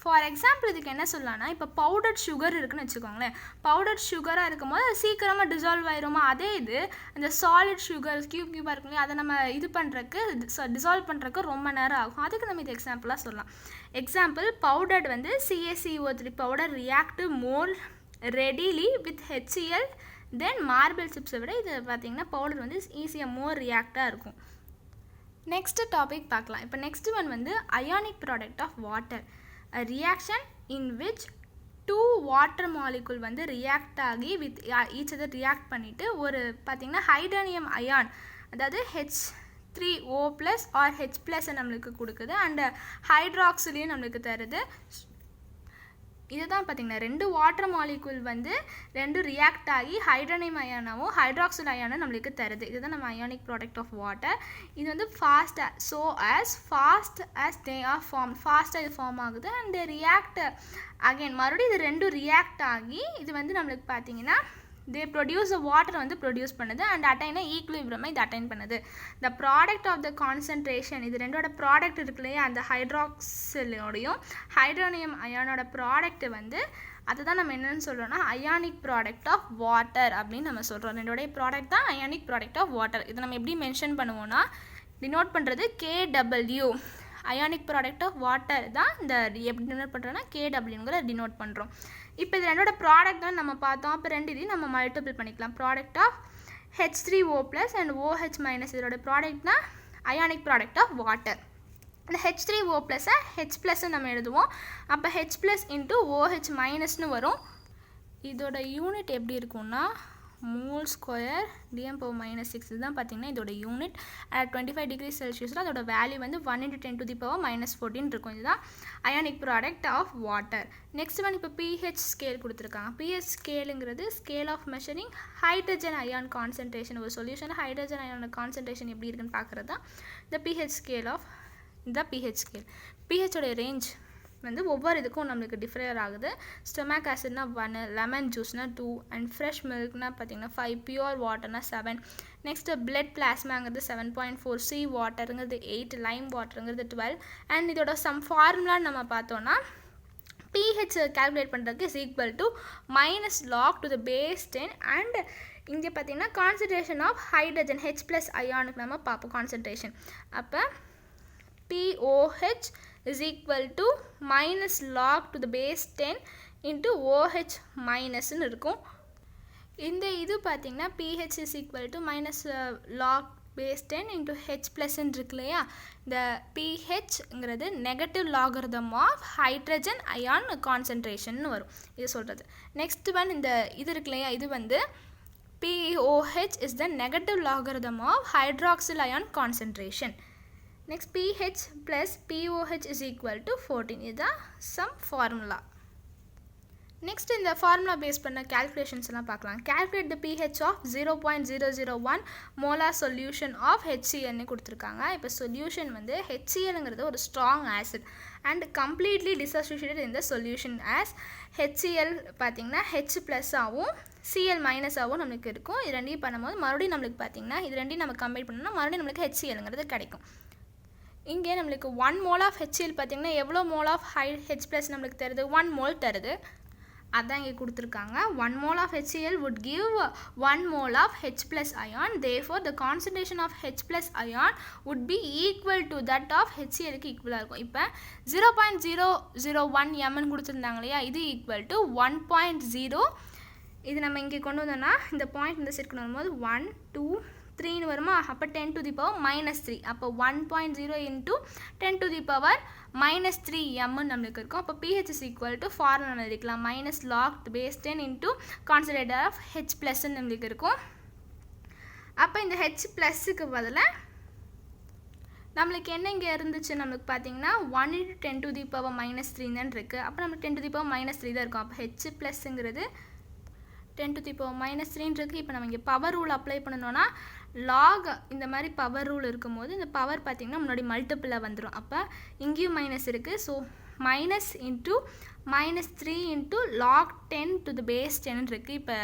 ஃபார் எக்ஸாம்பிள் இதுக்கு என்ன சொல்லலாம்னா, இப்போ பவுடர்ட் சுகர் இருக்குன்னு வச்சுக்கோங்களேன். பவுடர்ட் சுகராக இருக்கும்போது அது சீக்கிரமாக டிசால்வ் ஆயிருமா. அதே இது அந்த சாலிட் சுகர் கியூபாக இருக்கும் இல்லையா, அதை நம்ம இது பண்ணுறக்கு டிசால்வ் பண்ணுறக்கு ரொம்ப நேரம் ஆகும். அதுக்கு நம்ம இது எக்ஸாம்பிளாக சொல்லலாம். எக்ஸாம்பிள் பவுடர்ட் வந்து CaCO3 powder react more readily with HCl then marble சிப்ஸை விட இது பார்த்திங்கன்னா பவுடர் வந்து ஈஸியாக மோர் ரியாக்டாக இருக்கும். நெக்ஸ்ட்டு டாபிக் பார்க்கலாம். இப்போ நெக்ஸ்ட் ஒன் வந்து ionic product of water. A reaction in which two water molecule வந்து react ஆகி with each other react பண்ணிட்டு ஒரு பார்த்திங்கன்னா ஹைட்ரோனியம் அயான், அதாவது H3O + or H+ நம்மளுக்கு கொடுக்குது அண்ட் ஹைட்ராக்சிலையும் நம்மளுக்கு தருது. இதுதான் பார்த்திங்கன்னா ரெண்டு வாட்டர் மாலிகுல் வந்து ரெண்டு ரியாக்ட் ஆகி ஹைட்ரோனியம் அயானாவும் ஹைட்ராக்சில் அயானும் நம்மளுக்கு தருது. இதுதான் நம்ம அயானிக் ப்ராடக்ட் ஆஃப் வாட்டர். இது வந்து ஃபாஸ்ட்டாக இது ஃபார்ம் ஆகுது அண்ட் ரியாக்ட் அகெயின் மறுபடியும் இது ரெண்டும் ரியாக்ட் ஆகி இது வந்து நம்மளுக்கு பார்த்திங்கன்னா வாட்டர் வந்து ப்ரொடியூஸ் பண்ணுது அண்ட் அட்டைனா ஈக்குலிபிரியம் இது அட்டைன் பண்ணுது. The product of the concentration, இது ரெண்டோட ப்ராடக்ட் இருக்கு இல்லையா, அந்த ஹைட்ராக்சிலோடையும் ஹைட்ரோனியம் அயானோட ப்ராடக்ட் வந்து அதுதான் நம்ம என்னென்னு சொல்கிறோம்னா அயானிக் ப்ராடக்ட் ஆஃப் வாட்டர் அப்படின்னு நம்ம சொல்கிறோம். ரெண்டோடைய ப்ராடக்ட் தான் அயானிக் ப்ராடக்ட் ஆஃப் வாட்டர். இதை நம்ம எப்படி மென்ஷன் பண்ணுவோம்னா டினோட் பண்ணுறது KW. Ionic product of water தான் இந்த எப்படி டினோட் பண்ணுறோன்னா KWங்கிற டினோட் பண்ணுறோம். இப்போ இது ரெண்டோட ப்ராடக்ட் தான் நம்ம பார்த்தோம். அப்போ ரெண்டு இதையும் நம்ம மல்டிபிள் பண்ணிக்கலாம். Product of H3O + and OH- இதோட ப்ராடக்ட்னா அயானிக் ப்ராடக்ட் ஆஃப் வாட்டர். அந்த H3O +, H+ நம்ம எழுதுவோம். அப்போ H+ × OH- வரும். இதோட யூனிட் எப்படி இருக்கும்னா மோல் ஸ்கொயர் Dm⁻6 இதுதான் பார்த்திங்கன்னா இதோட யூனிட். at 25 degrees Celsius அதோட வேல்யூ வந்து 1 × 10⁻14 இருக்கும். இதுதான் ionic product of water. Next one இப்போ pH ஸ்கேல் கொடுத்துருக்காங்க. pH ஸ்கேலுங்கிறது scale of measuring hydrogen ion concentration. ஒரு சொல்யூஷன் ஹைட்ரஜன் அயானோட கான்சன்ட்ரேஷன் எப்படி இருக்குன்னு பார்க்குறது தான் இந்த pH scale of pH scale. pHோட ரேஞ்ச் வந்து ஒவ்வொரு இதுக்கும் நம்மளுக்கு டிஃபரர் ஆகுது. ஸ்டொமக் ஆசிட்னா 1, லெமன் ஜூஸ்னா 2 அண்ட் ஃப்ரெஷ் மில்க்னா பார்த்திங்கன்னா 5, பியூர் வாட்டர்னா 7. நெக்ஸ்ட்டு பிளட் பிளாஸ்மாங்கிறது 7.4, சி வாட்டருங்கிறது 8, லைம் வாட்டருங்கிறது 12. அண்ட் இதோட சம் ஃபார்முலா நம்ம பார்த்தோன்னா pH கால்குலேட் பண்ணுறதுக்கு is equal to -log⁻10 and இங்கே பார்த்திங்கன்னா கான்சன்ட்ரேஷன் ஆஃப் ஹைட்ரஜன் H+ அயானுக்கு நம்ம பார்ப்போம் கான்சன்ட்ரேஷன். அப்போ POH is equal to -log⁻10 into OH- இருக்கும். இந்த இது பார்த்திங்கன்னா pH is equal to -log⁻10 into H+ இருக்கு இல்லையா, இந்த pHங்கிறது negative logarithm of hydrogen ion concentration வரும் இது சொல்கிறது. நெக்ஸ்ட் ஒன் இந்த இது இருக்கு இல்லையா, இது வந்து POH is the negative logarithm of hydroxyl ion concentration. Next pH plus POH is equal to 14. இதுதான் some formula. Next இந்த ஃபார்முலா பேஸ் பண்ண calculations எல்லாம் பார்க்கலாம். Calculate the pH of 0.001 molar solution of HCl ன்னு கொடுத்திருக்காங்க. இப்போ solution வந்து HClங்கிறது ஒரு strong acid and completely dissociated in the solution as HCl பார்த்தீங்கன்னா H plus ஆவும் Cl minus ஆவும் நமக்கு இருக்கும். இது ரெண்டையும் பண்ணும்போது மறுபடியும் நமக்கு பார்த்தீங்கன்னா இது ரெண்டையும் நம்ம கம்பைன் பண்ணோம்னா மறுபடியும் நமக்கு HClங்கிறது கிடைக்கும். இங்கே நமக்கு 1 mole of HCl பார்த்தீங்கன்னா எவ்வளோ mole of H plus நமக்கு தருது 1 mole தருது. அதான் இங்கே கொடுத்துருக்காங்க 1 mole of HCl would give 1 mole of H plus ion. Therefore, the concentration of H plus ion would be equal to that of HCl க்கு ஈக்குவலாக இருக்கும். இப்போ 0.001 mn கொடுத்துருந்தாங்க இல்லையா, இது ஈக்குவல் டு 1.0. இது நம்ம இங்கே கொண்டு வந்தோம்னா இந்த பாயிண்ட் இந்த செட் கொண்டு வரும்போது 1 2 3ன்னு வருமா, அப்போ 10 to the power minus 3. அப்போ 1.0 into 10 to the power minus 3 m நம்மளுக்கு இருக்கும். அப்போ pH is equal to formula எழுதிக்கலாம் minus log base 10 into concentrated of H plus நம்மளுக்கு இருக்கும். அப்போ இந்த H plusக்கு பதிலாக நம்மளுக்கு என்ன இங்கே இருந்துச்சு நம்மளுக்கு பார்த்தீங்கன்னா 1 into 10 to the power minus 3 தான் இருக்குது. அப்போ நம்மளுக்கு 10 to the power minus 3 தான் இருக்கும். அப்போ H plusங்கிறது 10 to the power minus 3 இருக்குது. இப்போ நம்ம இங்கே பவர் ரூல் அப்ளை பண்ணணும்னா லாக் இந்த மாதிரி பவர் ரூல் இருக்கும்போது இந்த பவர் பார்த்திங்கன்னா முன்னாடி மல்டிப்பிளாக வந்துடும். அப்போ இங்கேயும் மைனஸ் இருக்குது. So minus into minus 3 into log 10 to the base 10 இருக்குது. இப்போ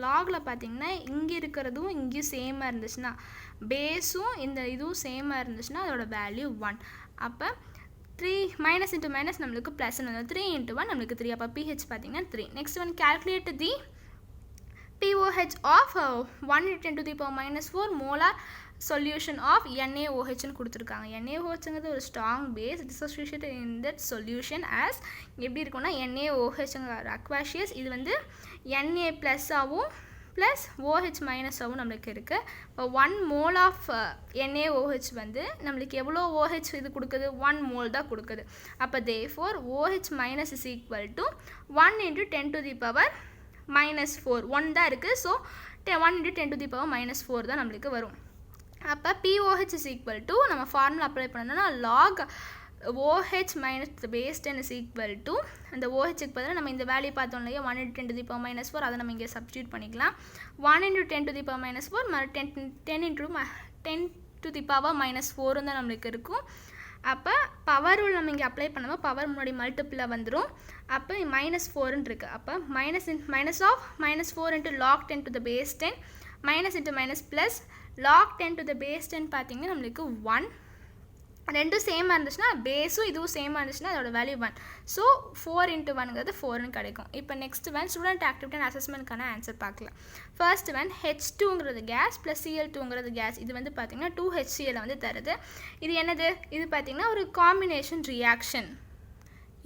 லாகில் பார்த்திங்கன்னா இங்கே இருக்கிறதும் இங்கேயும் சேமாக இருந்துச்சுன்னா பேஸும் இந்த இதுவும் சேமாக இருந்துச்சுன்னா அதோட வேல்யூ 1. அப்போ 3 minus into minus நம்மளுக்கு ப்ளஸ் 3 into 1 நம்மளுக்கு 3. அப்போ pH பார்த்திங்கன்னா 3. Next one calculate the pOH of 1 into 10 to the power minus 4 molar solution of NaOH ன்னு கொடுத்துருக்காங்க. NaOHங்கிறது ஒரு strong base dissociated in that solution as எப்படி இருக்கும்னா NaOHங்கிற aqueous இது வந்து Na plus ஆகும் plus OH minus ஆகும் நம்மளுக்கு இருக்குது. இப்போ 1 mole of NaOH வந்து நம்மளுக்கு எவ்வளோ OH இது கொடுக்குது 1 mole தான் கொடுக்குது. அப்போ therefore OH minus is equal to 1 into 10 to the power minus 4 1 தான் இருக்குது. So 1 into 10 to the power minus 4 தான் நம்மளுக்கு வரும். அப்போ pOH is equal to நம்ம ஃபார்முலா அப்ளை பண்ணணும்னா log OH minus the base 10 is equal to அந்த OHக்கு பதிலாக நம்ம இந்த வேல்யூ பார்த்தோம் இல்லையா 1 into 10 to the power minus 4 அதை நம்ம இங்கே சப்ஸ்டியூட் பண்ணிக்கலாம். 1 into 10 to the power minus 4 10 into 10 to the power minus 4 தான் நம்மளுக்கு இருக்கும். அப்போ பவர் ரூல் நம்ம இங்கே அப்ளை பண்ணும்போது பவர் முன்னாடி மல்டிப்பிளாக வந்துடும். அப்போ -4ன்னு இருக்குது. அப்போ minus of -4 into log 10 to the base 10 minus into minus plus log 10 to the base 10 பார்த்தீங்கன்னா நம்மளுக்கு 1. ரெண்டும் சேமாக இருந்துச்சுன்னா பேஸும் இதுவும் சேமாக இருந்துச்சுன்னா அதோட வேல்யூ 1. ஸோ 4 into 1ங்கிறது 4ன்னு கிடைக்கும். இப்போ next one student activity and அசஸ்மெண்ட்கான ஆன்சர் பார்க்கலாம். ஃபர்ஸ்ட் ஒன் H2ங்கிறது கேஸ் ப்ளஸ் Cl2ங்கிறது கேஸ். இது வந்து பார்த்திங்கன்னா 2HCl வந்து தருது. இது என்னது, இது பார்த்திங்கன்னா ஒரு காம்பினேஷன் ரியாக்ஷன்.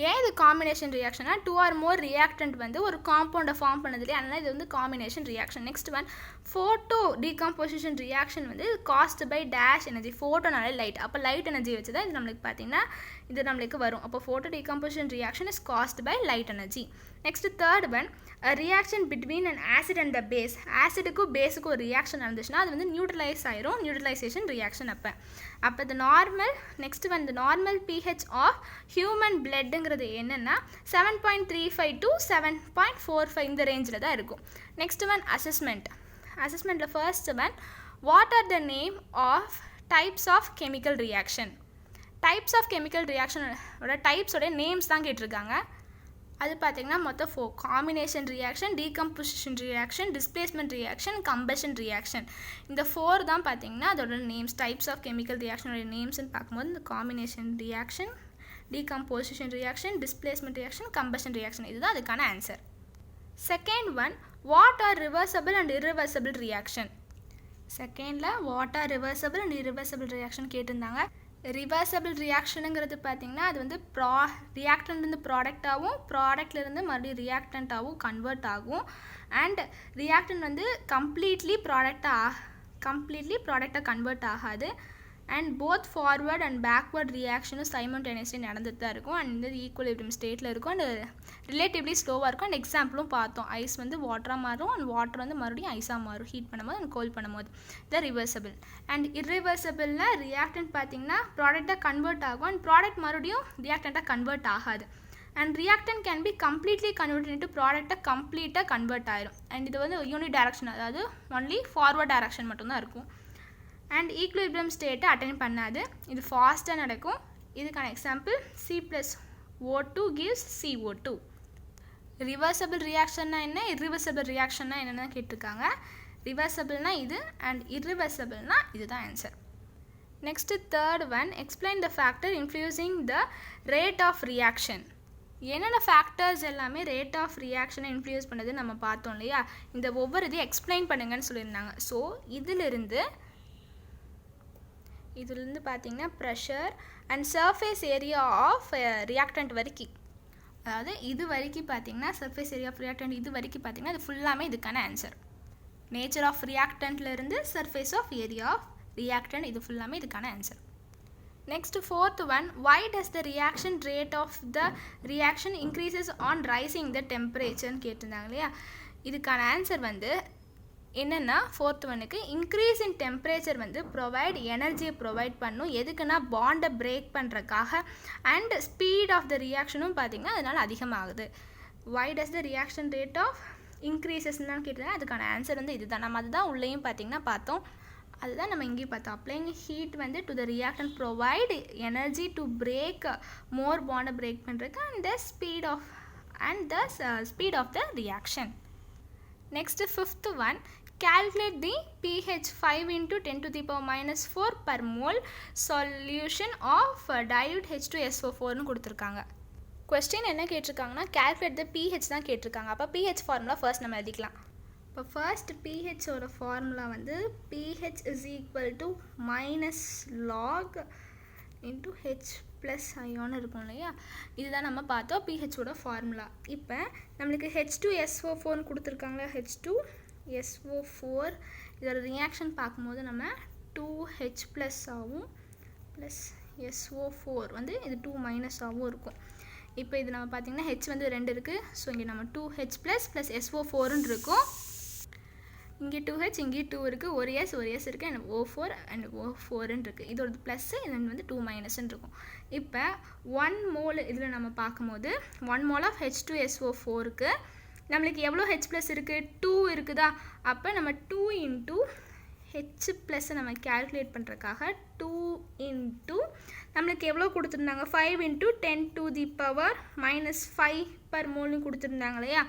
ஏன் இது காம்பினேஷன் ரியாக்ஷனா 2 or more ரியாக்டன்ட் வந்து ஒரு காம்பவுண்டை ஃபார்ம் பண்ணது இல்லையா, அதனால் இது வந்து combination reaction. Next one photo decomposition reaction வந்து காஸ்ட் பை டேஷ் எனர்ஜி. ஃபோட்டோனாலே லைட், அப்போ லைட் எனர்ஜி வச்சு தான் இது நம்மளுக்கு பார்த்தீங்கன்னா இது நம்மளுக்கு வரும். அப்போ photo decomposition reaction is caused by light energy. Next third one reaction between and acid and the base. ஆசிடுக்கும் பேஸுக்கும் ஒரு ரியாக்ஷன் நடந்துச்சுன்னா அது வந்து நியூட்ரலைஸ் ஆயிரும், நியூட்ரலைசேஷன் ரியாக்ஷன். அப்போ இந்த நார்மல் நெக்ஸ்ட் வந்து நார்மல் pH ஆஃப் ஹியூமன் பிளட்டுங்கிறது என்னென்னா 7.35 to 7.45 இந்த ரேஞ்சில் தான் இருக்கும். நெக்ஸ்ட் ஒன் அசஸ்மெண்ட்டில் first one what are the name of types of chemical reaction. Types of chemical ரியாக்ஷனோட டைப்ஸோட நேம்ஸ் தான் கேட்டிருக்காங்க. அது பார்த்திங்கன்னா மொத்தம் 4: combination reaction, decomposition reaction, displacement reaction, combustion reaction. இந்த 4 தான் பார்த்திங்கன்னா அதோட நேம்ஸ். டைப்ஸ் ஆஃப் கெமிக்கல் ரியாக்ஷனோட நேம்ஸ்ன்னு பார்க்கும்போது இந்த combination reaction, decomposition reaction, displacement reaction, combustion reaction. இதுதான் அதுக்கான answer. Second one what are reversible and irreversible reaction. செகண்டில் what are reversible and irreversible reaction கேட்டிருந்தாங்க. ரிவர்சபிள் ரியாக்ஷனுங்கிறது பார்த்திங்கன்னா அது வந்து ரியாக்டன்ட்லேருந்து ப்ராடக்டாகவும் ப்ராடக்ட்லேருந்து மறுபடியும் ரியாக்டண்ட்டாகவும் கன்வெர்ட் ஆகும். அண்ட் ரியாக்டன்ட் வந்து கம்ப்ளீட்லி ப்ராடக்டாக கன்வெர்ட் ஆகாது. And both forward and backward ரியாக்ஷனும் சைமல்டேனியஸ்லி நடந்துட்டு தான் இருக்கும். அண்ட் இந்த ஈக்குவலிபிரியம் ஸ்டேட்டில் இருக்கும் அண்ட் ரிலேட்டிவ்லி ஸ்லோவாக இருக்கும். அண்ட் எக்ஸாம்பிளும் பார்த்தோம், ஐஸ் வந்து வாட்டராக மாறும் அண்ட் வாட்டர் வந்து மறுபடியும் ஐஸாக மாறும் ஹீட் பண்ணும்போது அண்ட் கோல்ட் பண்ணும்போது. த ரிவர்சபிள். அண்ட் இர்ரிவர்சபிளில் ரியாக்டன்ட் பார்த்திங்கன்னா ப்ராடக்டாக கன்வெர்ட் ஆகும் அண்ட் ப்ராடக்ட் மறுபடியும் ரியாக்டண்ட்டாக கன்வெர்ட் ஆகாது. And reactant can be completely convert into ப்ராடக்ட்டை கம்ப்ளீட்டாக கன்வெர்ட் ஆயிரும். அண்ட் இது வந்து யூனிட் டைரக்ஷன், அதாவது ஒன்லி ஃபார்வர்ட் டைரக்ஷன் மட்டும்தான் இருக்கும். அண்ட் ஈக்குலிபிரியம் ஸ்டேட்டை அட்டைன் பண்ணாது, இது ஃபாஸ்ட்டாக நடக்கும். இதுக்கான example C+O2 gives CO2. Reversible ரியாக்ஷன்னா என்ன, இர்ரிவர்சபிள் ரியாக்ஷன்னா என்னென்னு கேட்டிருக்காங்க. ரிவர்சபிள்னா இது அண்ட் இர்ரிவர்சபிள்னா இதுதான் answer. Next third one, explain the factor influencing the rate of reaction. என்னென்ன ஃபேக்டர்ஸ் எல்லாமே ரேட் ஆஃப் ரியாக்ஷனை இன்ஃப்ளூயன்ஸ் பண்ணது நம்ம பார்த்தோம் இல்லையா. இந்த ஒவ்வொரு இதையும் எக்ஸ்பிளைன் பண்ணுங்கன்னு சொல்லியிருந்தாங்க. ஸோ இதிலிருந்து பார்த்தீங்கன்னா pressure and surface area of reactant வரைக்கும், அதாவது இது வரைக்கும் பார்த்தீங்கன்னா சர்ஃபேஸ் ஏரியா ஆஃப் ரியாக்டன்ட் இது வரைக்கும் பார்த்தீங்கன்னா அது ஃபுல்லாமே இதுக்கான ஆன்சர். நேச்சர் ஆஃப் ரியாக்டன்ட்லேருந்து surface of area of reactant இது ஃபுல்லாமே இதுக்கான answer. Next, fourth one, why does the reaction rate of the reaction increases on rising the temperature கேட்டிருந்தாங்க இல்லையா. இதுக்கான ஆன்சர் வந்து என்னென்னா ஃபோர்த் ஒன்னுக்கு இன்க்ரீஸ் இன் டெம்பரேச்சர் வந்து ப்ரொவைட் எனர்ஜியை ப்ரொவைட் பண்ணும். எதுக்குன்னா பாண்டை பிரேக் பண்ணுறக்காக. அண்ட் ஸ்பீட் ஆஃப் த ரியாக்ஷனும் பார்த்திங்கன்னா அதனால் அதிகமாகுது. why does the reaction rate of increasesன்னு கேட்டிருந்தாங்க. அதுக்கான ஆன்சர் வந்து இதுதான். நம்ம அதுதான் உள்ளேயும் பார்த்திங்கன்னா பார்த்தோம். அதுதான் நம்ம இங்கேயும் பார்த்தோம். அப்ளைங் ஹீட் வந்து to the reactant provide energy to break more பாண்டை பிரேக் பண்ணுறதுக்கு and the speed of the reaction. Next fifth one, calculate the pH 5 into 10 to the power minus 4 per mole solution of dilute H2SO4னு கொடுத்துருக்காங்க. Question என்ன கேட்டிருக்காங்கன்னா calculate the pH தான் கேட்டிருக்காங்க. அப்போ pH formula first நம்ம எழுதிக்கலாம். இப்போ ஃபர்ஸ்ட் pHோட ஃபார்முலா வந்து pH is equal to minus log into H plus ion இருக்கும் இல்லையா. இதுதான் நம்ம பார்த்தோம் pHோட ஃபார்முலா. இப்போ நம்மளுக்கு H2SO4 கொடுத்துருக்காங்களா, H2SO4 இதோட ரியாக்ஷன் பார்க்கும்போது நம்ம 2H plus ஆகும் ப்ளஸ் SO4 வந்து இது 2 ஆகவும் இருக்கும். இப்போ இது நம்ம பார்த்திங்கன்னா H வந்து 2 இருக்குது. ஸோ இங்கே நம்ம 2H ப்ளஸ் SO4ன்னு இருக்கும். இங்கே 2H இங்கே 2 இருக்குது, ஒரு S இருக்குது, அண்ட் O4 அண்ட் O4ன்னு இருக்குது. இதோட ப்ளஸ்ஸு இது வந்து 2 இருக்கும். இப்போ 1 மோல் இதில் நம்ம பார்க்கும்போது 1 மோல் ஆஃப் H2SO4க்கு நம்மளுக்கு எவ்வளோ H ப்ளஸ் இருக்குது, 2 இருக்குதா. அப்போ நம்ம 2 இன்ட்டு H ப்ளஸ்ஸை நம்ம கேல்குலேட் பண்ணுறதுக்காக 2 இன்ட்டு நம்மளுக்கு எவ்வளோ கொடுத்துருந்தாங்க, 5 into 10 to the power minus 5 per mole கொடுத்துருந்தாங்க இல்லையா.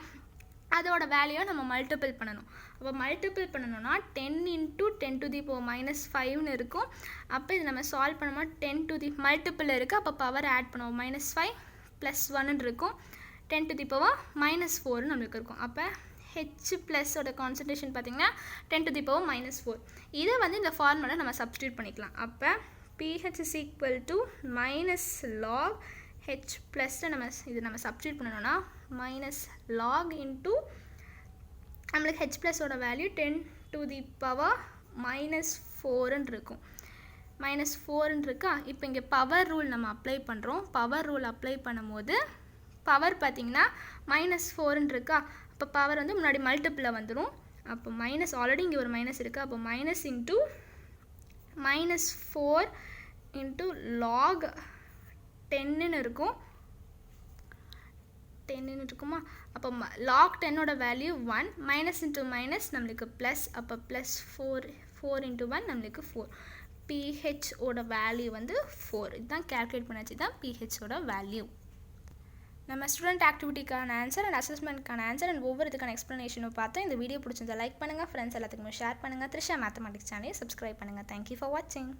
அதோட வேல்யூவை நம்ம மல்டிபிள் பண்ணணும். அப்போ மல்டிபிள் பண்ணணும்னா 10 into 10 to the power minus 5ன்னு இருக்கும். அப்போ இது நம்ம சால்வ் பண்ணோம்னா 10 to the மல்டிபிள் இருக்குது. அப்போ பவர் ஆட் பண்ணுவோம், -5 + 1ன்னு இருக்கும். 10 to the power -4ன்னு நம்மளுக்கு இருக்கும். அப்போ H ப்ளஸோட கான்சன்ட்ரேஷன் பார்த்திங்கன்னா 10 to the power -4. இதை வந்து இந்த ஃபார்முலா நம்ம சப்ஸ்டியூட் பண்ணிக்கலாம். அப்போ pH is equal to minus log H plus நம்ம சப்ஸ்டியூட் பண்ணணும்னா minus log into நம்மளுக்கு H ப்ளஸோட வேல்யூ 10 to the power -4ன்னு இருக்கும். -4ன்னு இருக்கா. இப்போ இங்கே பவர் ரூல் நம்ம அப்ளை பண்ணுறோம். பவர் ரூல் அப்ளை பண்ணும்போது பவர் பார்த்திங்கன்னா -4ன்னு இருக்கா. அப்போ பவர் வந்து முன்னாடி மல்டிப்பிளில் வந்துடும். அப்போ மைனஸ் ஆல்ரெடி இங்கே ஒரு மைனஸ் இருக்குது. அப்போ மைனஸ் இன்ட்டு -4 இன்ட்டு லாக் 10ன்னு இருக்கும். 10ன்னு இருக்குமா. அப்போ லாக் 10ஓட வேல்யூ 1, மைனஸ் இன்ட்டு மைனஸ் நம்மளுக்கு ப்ளஸ். அப்போ ப்ளஸ் 4 இன்ட்டு 1 நம்மளுக்கு 4. pHோட வேல்யூ வந்து 4. இதுதான் கேல்குலேட் பண்ணாச்சு, தான் pHோட வேல்யூ. நம்ம ஸ்டூடெண்ட் ஆக்டிவிட்டிக்கான ஆன்சர் அண்ட் அசஸ்மெண்ட்க்கான ஆன்சர் அண்ட் ஒவ்வொரு இதுக்கான எக்ஸ்ப்ளனேஷனும் பார்த்தோம். இந்த வீடியோ பிடிச்சிருந்தா லைக் பண்ணுங்கள், ஃப்ரெண்ட்ஸ் எல்லாத்துக்குமே ஷேர் பண்ணுங்கள். த்ரிஷா மேத்தமெட்டிக்ஸ் சேனலை சப்ஸ்கிரைப் பண்ணுங்கள். தேங்க்யூ ஃபார் வாட்சிங்.